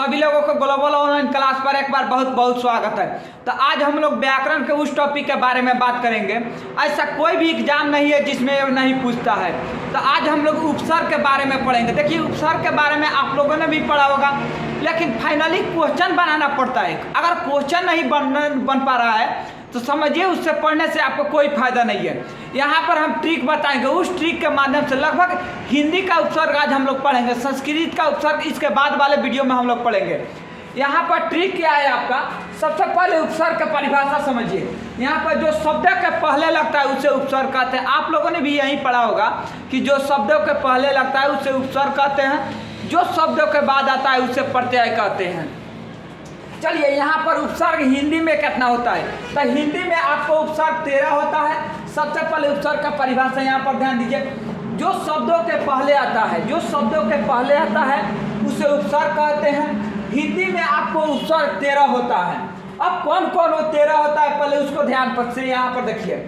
सभी लोगों को ग्लोबल ऑनलाइन क्लास पर एक बार बहुत बहुत स्वागत है। तो आज हम लोग व्याकरण के उस टॉपिक के बारे में बात करेंगे। ऐसा कोई भी एग्जाम नहीं है जिसमें ये नहीं पूछता है। तो आज हम लोग उपसर्ग के बारे में पढ़ेंगे। देखिए, उपसर्ग के बारे में आप लोगों ने भी पढ़ा होगा, लेकिन फाइनली क्वेश्चन बनाना पड़ता है। अगर क्वेश्चन नहीं बन पा रहा है तो समझिए उससे पढ़ने से आपको कोई फायदा नहीं है। यहाँ पर हम ट्रिक बताएंगे, उस ट्रिक के माध्यम से लगभग हिंदी का उपसर्ग आज हम लोग पढ़ेंगे, संस्कृत का उपसर्ग इसके बाद वाले वीडियो में हम लोग पढ़ेंगे। यहाँ पर ट्रिक क्या है आपका, सबसे पहले उपसर्ग का परिभाषा समझिए। यहाँ पर जो शब्द के पहले लगता है उसे उपसर्ग कहते हैं। आप लोगों ने भी यही पढ़ा होगा कि जो शब्दों के पहले लगता है उसे उपसर्ग कहते हैं, जो शब्दों के बाद आता है उसे प्रत्यय कहते हैं। चलिए, यहाँ पर उपसर्ग हिंदी में कितना होता है, तो हिंदी में आपको उपसर्ग 13 होता है। सबसे पहले उपसर्ग का परिभाषा यहाँ पर ध्यान दीजिए। जो शब्दों के पहले आता है, जो शब्दों के पहले आता है उसे उपसर्ग कहते हैं। हिंदी में आपको उपसर्ग 13 होता है। अब कौन कौन वो 13 होता है पहले उसको ध्यान से यहाँ पर देखिए।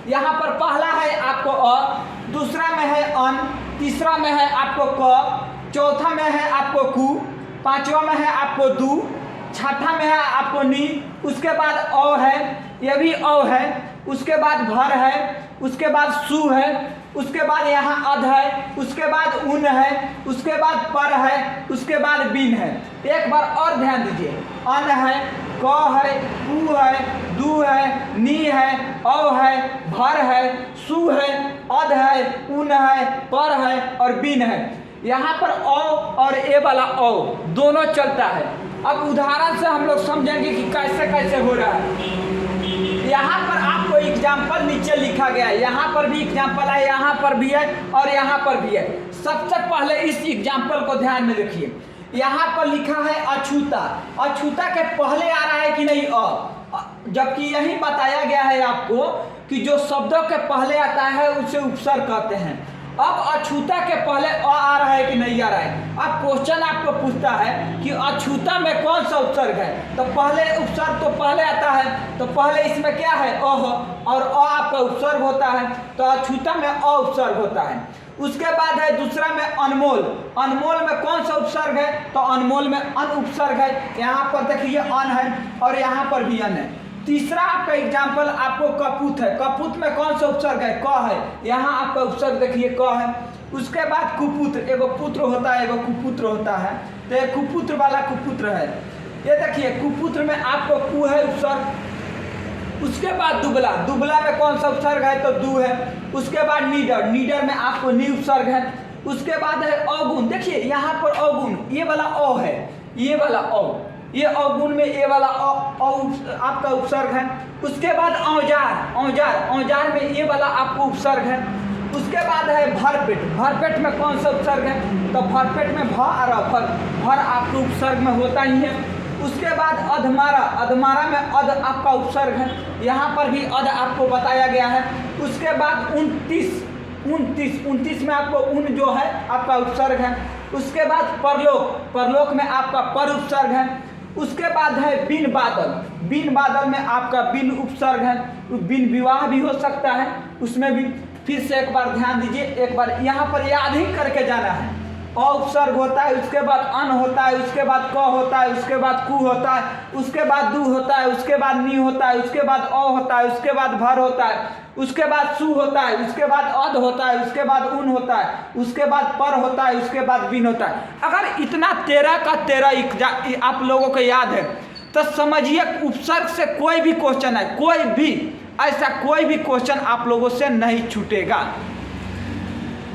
यहाँ पर पहला है आपको अ, दूसरा में है अन, तीसरा में है आपको क, चौथा में है आपको कु, पांचवा में है आपको दू, छठा में है आपको नी, उसके बाद औ है, ये भी औ है, उसके बाद भर है, उसके बाद सु है, उसके बाद यहाँ अध है, उसके बाद उन है, उसके बाद पर है, उसके बाद बिन है। एक बार और ध्यान दीजिए, अन है, क है, कु है, दू है, नी है, औ है, भर है, सु है, अध है, उन है, पर है और बिन है। यहाँ पर औ और ए वाला औ दोनों चलता है। अब उदाहरण से हम लोग समझेंगे कि कैसे कैसे हो रहा है। यहाँ पर आपको एग्जाम्पल नीचे लिखा गया है, यहाँ पर भी एग्जाम्पल है, यहाँ पर भी है और यहाँ पर भी है। सबसे पहले इस एग्जाम्पल को ध्यान में रखिए। यहाँ पर लिखा है अछूता। अछूता के पहले आ रहा है कि नहीं अ, जबकि यही बताया गया है आपको कि जो शब्दों के पहले आता है उसे उपसर्ग कहते हैं। अब अछूता के पहले अ आ रहा है कि नहीं आ रहा है। अब क्वेश्चन आपको पूछता है कि अछूता में कौन सा उपसर्ग है, तो पहले उपसर्ग तो पहले आता है, तो पहले इसमें क्या है अ, और अ आपका उपसर्ग होता है, तो अछूता में अ उपसर्ग होता है। उसके बाद है दूसरा में अनमोल। अनमोल में कौन सा उपसर्ग है, तो अनमोल में अन उपसर्ग है। यहाँ पर देखिए अन है और यहाँ पर भी अन है। तीसरा आपका एग्जाम्पल आपको कपूत है। कपूत में कौन सा उपसर्ग है, क है, यहाँ आपका उपसर्ग देखिए क है। उसके बाद कुपुत्र, एगो पुत्र होता है, एगो कुपुत्र होता है, तो एक कुपुत्र वाला कुपुत्र है। ये देखिए कुपुत्र में आपको कु है उपसर्ग। उसके बाद दुबला, दुबला में कौन सा उपसर्ग है, तो दू है। उसके बाद नीडर, नीडर में आपको नी उपसर्ग है। उसके बाद है अवगुण। देखिए यहाँ पर अवगुण, ये वाला अ है, ये वाला अ, ये अवगुण में ये वाला आपका उपसर्ग है। उसके बाद औजार, औजार, औजार में ये वाला आपको उपसर्ग है। उसके बाद है भरपेट। भरपेट में कौन सा उपसर्ग है, तो भरपेट में भ और फर, भर आपके उपसर्ग में होता ही है। उसके बाद अधमारा, अधमारा में अध आपका उपसर्ग है, यहाँ पर भी अध आपको बताया गया है। उसके बाद 29, 29 में आपको उन जो है आपका उपसर्ग है। उसके बाद परलोक, परलोक में आपका पर उपसर्ग है। उसके बाद है बिन बादल, बिन बादल में आपका बिन उपसर्ग है। बिन विवाह भी हो सकता है, उसमें भी फिर से एक बार ध्यान दीजिए। एक बार यहाँ पर याद ही करके जाना है। अ उपसर्ग होता है, उसके बाद अन होता है, उसके बाद क होता है, उसके बाद कु होता है, उसके बाद दू होता है, उसके बाद नी होता है, उसके बाद अ होता है, उसके बाद भर होता है, उसके बाद सु होता है, उसके बाद अध होता है, उसके बाद उन होता है, उसके बाद पर होता है, उसके बाद बिन होता है। अगर इतना 13 का 13 आप लोगों को याद है तो समझिए उपसर्ग से कोई भी क्वेश्चन है, कोई भी ऐसा कोई भी क्वेश्चन आप लोगों से नहीं छूटेगा।